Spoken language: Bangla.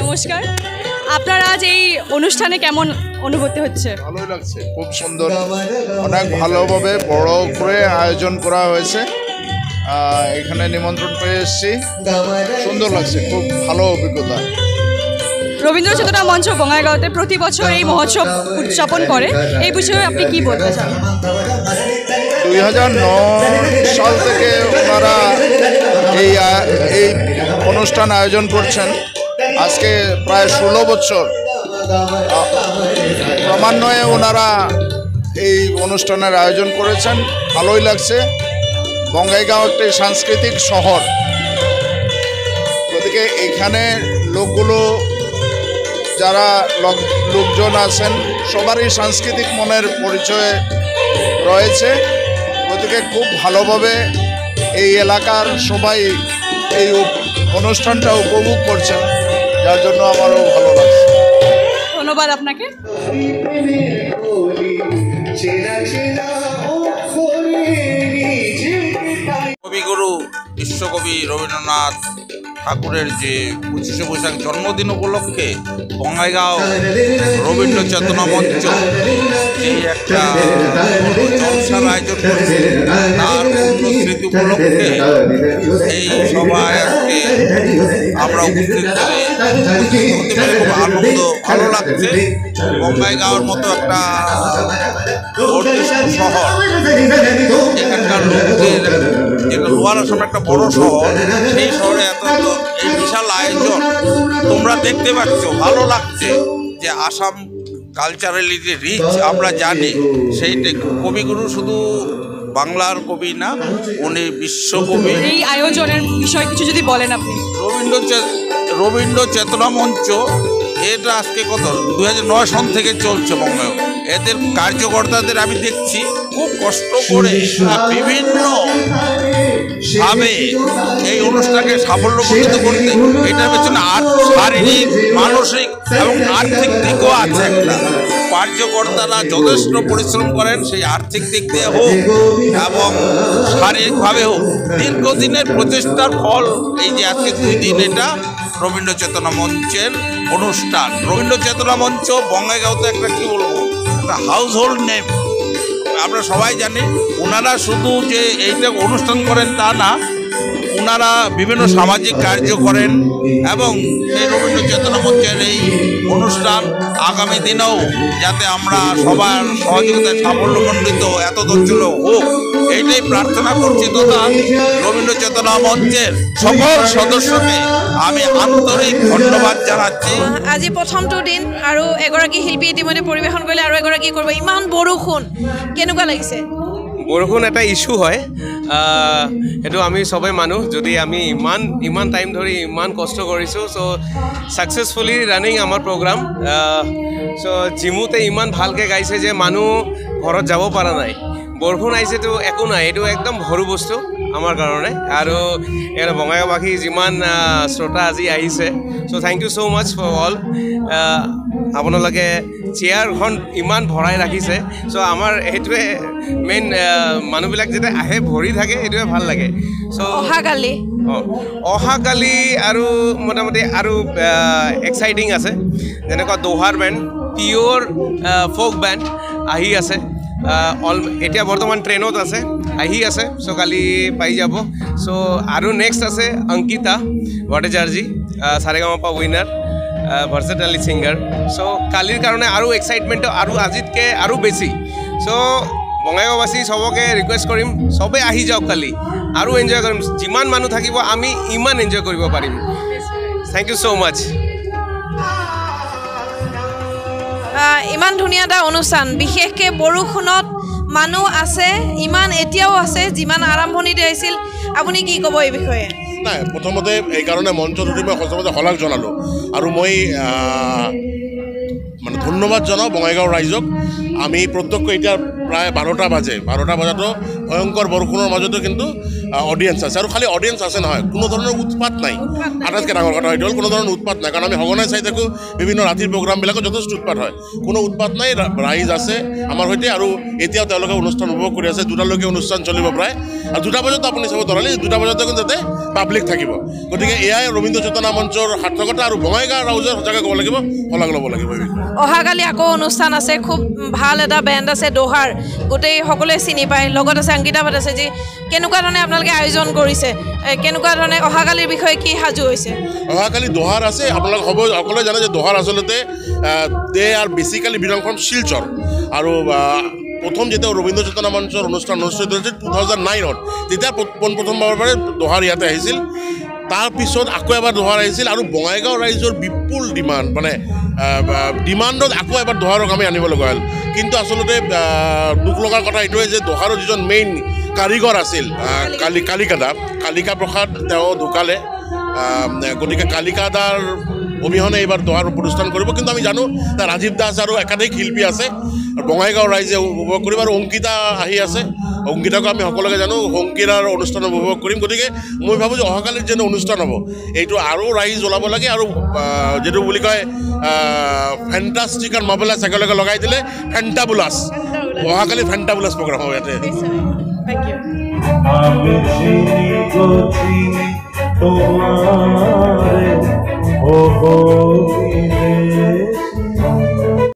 নমস্কার, আপনার আজ এই অনুষ্ঠানে কেমন অনুভূতি হচ্ছে? ভালোই লাগছে, খুব সুন্দর, অনেক ভালোভাবে বড় করে আয়োজন করা হয়েছে। এখানে নিমন্ত্রণ পেয়ে এসেছি, সুন্দর লাগছে, খুব ভালো অভিজ্ঞতা। রবীন্দ্র চেতনা মঞ্চ বঙ্গাইগাঁওতে প্রতি বছর এই মহোৎসব উদযাপন করে, এই বিষয়ে আপনি কি বলতে চান? 2009 সাল থেকে ওনারা এই অনুষ্ঠান আয়োজন করছেন, আজকে প্রায় 16 বছর। ক্রমান্বয়ে ওনারা এই অনুষ্ঠানের আয়োজন করেছেন, ভালোই লাগছে। বঙ্গাইগাঁও একটি সাংস্কৃতিক শহর, গতিকে এখানে লোকগুলো যারা লোকজন আছেন সবারই সাংস্কৃতিক মনের পরিচয় রয়েছে, গতিকে খুব ভালোভাবে এই এলাকার সবাই এই অনুষ্ঠানটা উপভোগ করছেন, যার জন্য আমারও ভালো লাগছে। ধন্যবাদ আপনাকে। কবিগুরু বিশ্বকবি রবীন্দ্রনাথ ঠাকুরের যে 25শে বৈশাখ জন্মদিন উপলক্ষে বঙ্গাইগাঁও রবীন্দ্র চেতনা মঞ্চ যে একটা জলসার আয়োজন করেছে, তার পূর্ণস্মৃতি উপলক্ষে এই সভায় আজকে আমরা উপস্থিত হতে পেরে খুব আনন্দ, ভালো লাগছে। বঙ্গাইগাঁওর মতো একটা শহর, এখানকার লোকদের, যেটা লোয়ার আসাম একটা বড় শহর, সেই শহরে এত এই বিশাল আয়োজন তোমরা দেখতে পাচ্ছ, ভালো লাগছে। যে আসাম কালচারালি যে রিচ আমরা জানি, সেইটা কবিগুরু শুধু বাংলার কবি না, উনি বিশ্বকবি। এই আয়োজনের বিষয়ে কিছু যদি বলেন আপনি। রবীন্দ্র চেতনা মঞ্চ এটা আজকে কত 2009 সন থেকে চলছে বঙ্গাইগাঁও। এদের কার্যকর্তাদের আমি দেখছি খুব কষ্ট করে বিভিন্ন ভাবে এই অনুষ্ঠানকে সাফল্যমণ্ডিত করতে, এটার পেছনে শারীরিক, মানসিক এবং আর্থিক দিকও আছে। একটা কার্যকর্তারা যথেষ্ট পরিশ্রম করেন, সেই আর্থিক দিক দিয়ে হোক এবং শারীরিকভাবে হোক, দীর্ঘদিনের প্রচেষ্টার ফল এই যে আজকে 2 দিন এটা রবীন্দ্র চেতনা মঞ্চের অনুষ্ঠান। রবীন্দ্র চেতনা মঞ্চ বঙ্গাইগাঁওতে একটা কি বলবো, একটা হাউস হোল্ড নেম, আমরা সবাই জানি। ওনারা শুধু যে এইটা অনুষ্ঠান করেন তা না, ওনারা বিভিন্ন সামাজিক কার্য করেন এবং এই রবীন্দ্র চেতনা মঞ্চের এই অনুষ্ঠান আগামী দিনেও যাতে আমরা সবার সহযোগিতায় সাফল্যমণ্ডিত এত দূর হোক, এইটাই প্রার্থনা করছি। তথা রবীন্দ্র চেতনা মঞ্চের সকল সদস্যকে আমি আন্তরিক ধন্যবাদ জানাচ্ছি। আজি প্ৰথমটো দিন আৰু এগৰাকী শিল্পী ইতিমধ্যে পৰিৱেশন কৰিলে আৰু এগৰাকী কৰিব। ইমান বৰষুণ কেনেকুৱা লাগিছে? বৰষুণ এটা ইস্যু হয়, সেইটো আমি সবে মানুহ। যদি আমি ইমান টাইম ধৰি ইমান কষ্ট কৰিছোঁ, চ' ছাকচেছফুলি ৰানিং আমাৰ প্ৰগ্ৰাম। চ' জিমুতে ইমান ভালকৈ গাইছে যে মানুহ ঘৰত যাব পৰা নাই। বৰষুণ আহিছেতো একো নাই, এইটো একদম সৰু বস্তু আমাৰ কাৰণে। আৰু ইয়াৰ বঙাইগাঁওবাসী যিমান শ্ৰোতা আজি আহিছে, চ' thank you so' much for all. আপোনালোকে চেয়াৰখন ইমান ভৰাই ৰাখিছে, চ' আমাৰ সেইটোৱে মেইন। মানুহবিলাক যেতিয়া আহে ভৰি থাকে, সেইটোৱে ভাল লাগে। চ' অহাকালি আৰু মোটামুটি আৰু এক্সাইটিং আছে, যেনেকুৱা দোহাৰ বেণ্ড, পিয়'ৰ ফ'ক বেণ্ড আহি আছে। এতিয়া বৰ্তমান ট্ৰেইনত আছে, আহি আছে। চ' কালি পাই যাব। চ' আৰু নেক্সট আছে Ankita Bhattacharya, Sa Re Ga Ma Pa winner, versatile singer. চ' কালিৰ কাৰণে আৰু এক্সাইটমেণ্টটো আৰু আজিতকৈ আৰু বেছি। চ' বঙাইগাঁওবাসী সবকে ৰিকুৱেষ্ট কৰিম, সবে আহি যাওক কালি, আৰু এনজয় কৰিম। যিমান মানুহ থাকিব আমি ইমান এনজয় কৰিব পাৰিম। থেংক ইউ ছ' মাছ। ইমান ধুনীয়া এটা অনুষ্ঠান, বিশেষকৈ বৰষুণত মানুহ আছে, ইমান এতিয়াও আছে যিমান আৰম্ভণিতে আহিছিল। আপুনি কি ক'ব এই বিষয়ে? নাই, প্ৰথমতে এইকাৰণে মঞ্চ ধৰি মই সঁচাকৈ শলাগ জনালোঁ, আৰু মই মানে ধন্যবাদ জনাওঁ বঙাইগাঁও ৰাইজক। আমি প্ৰত্যক্ষ এতিয়া প্ৰায় 12টা বাজে 12টা বজাতো ভয়ংকৰ বৰষুণৰ মাজতো কিন্তু অডিয়েঞ্চ আছে আৰু খালি অডিয়েঞ্চ আছে নহয় কোনো ধৰণৰ উৎপাত নাই আটাইতকৈ ডাঙৰ কথা এইটো হ'ল কোনো ধৰণৰ উৎপাত নাই কাৰণ আমি সঘনাই চাই থাকোঁ বিভিন্ন ৰাতিৰ প্ৰগ্ৰামবিলাকত যথেষ্ট উৎপাত হয় কোনো উৎপাত নাই ৰাইজ আছে আমাৰ সৈতে আৰু এতিয়াও তেওঁলোকে অনুষ্ঠান উপভোগ কৰি আছে 2টালৈকে অনুষ্ঠান চলিব প্ৰায় আৰু 2টা বজাতো আপুনি চাব ধৰালি 2টা বজাতো কিন্তু যাতে পাব্লিক থাকিব গতিকে এয়াই ৰবীন্দ্ৰ চেতনা মঞ্চৰ সাৰ্থকতা আৰু বঙাইগাঁও ৰাইজৰ সঁচাকৈ ক'ব লাগিব শলাগ ল'ব লাগিব অহাকালি আকৌ অনুষ্ঠান আছে খুব ভাল এটা বেণ্ড আছে দোহাৰ গোটেই সকলোৱে চিনি পায় লগত আছে অংকিতা ভট্টাচাৰ্যী কেনেকুৱা ধৰণে আপোনালোকে আয়োজন কৰিছে কেনেকুৱা ধৰণে অহাকালিৰ বিষয়ে কি সাজু হৈছে অহাকালি দোহাৰ আছে আপোনালোক সকলোৱে জানে যে দোহাৰ আচলতে দে আৰ বেচিকেলি বিলং ফ্ৰম শিলচৰ আৰু প্ৰথম যেতিয়া ৰবীন্দ্ৰ চেতনা মঞ্চৰ অনুষ্ঠান অনুষ্ঠিত হৈছিল 2009ত তেতিয়া পোনপ্ৰথমবাৰৰ বাবে দোহাৰ ইয়াতে আহিছিল তাৰপিছত আকৌ এবাৰ দোহাৰ আহিছিল আৰু বঙাইগাঁও ৰাইজৰ বিপুল ডিমাণ্ড মানে ডিমাণ্ডত আকৌ এবাৰ দোহাৰক আমি আনিব লগা হ'ল কিন্তু আচলতে দুখ লগাৰ কথা এইটোৱে যে দোহাৰৰ যিজন মেইন কাৰিকৰ আছিল কালিকা প্ৰসাদ তেওঁ ঢুকালে গতিকে কালিকাদাৰ অবিহনে এইবাৰ দোহাৰ অনুষ্ঠান কৰিব কিন্তু আমি জানো ৰাজীৱ দাস আৰু একাধিক শিল্পী আছে বঙাইগাঁও ৰাইজে উপভোগ কৰিব আৰু অংকিতা আহি আছে অংকিতাকো আমি সকলোকে জানো অংকিতাৰ অনুষ্ঠান উপভোগ কৰিম গতিকে মই ভাবোঁ যে অহাকালিৰ যেনে অনুষ্ঠান হ'ব এইটো আৰু ৰাইজ ওলাব লাগে আৰু যিটো বুলি কয় ফেণ্টাষ্টিক আৰু মাৰ্ভেলাছ একেলগে লগাই দিলে ফেণ্টাবুলাছ অহাকালি ফেণ্টাবুলাছ প্ৰগ্ৰাম হ'ব ইয়াতে আমি চিনি গচিনি তোমারে ও বিদেশী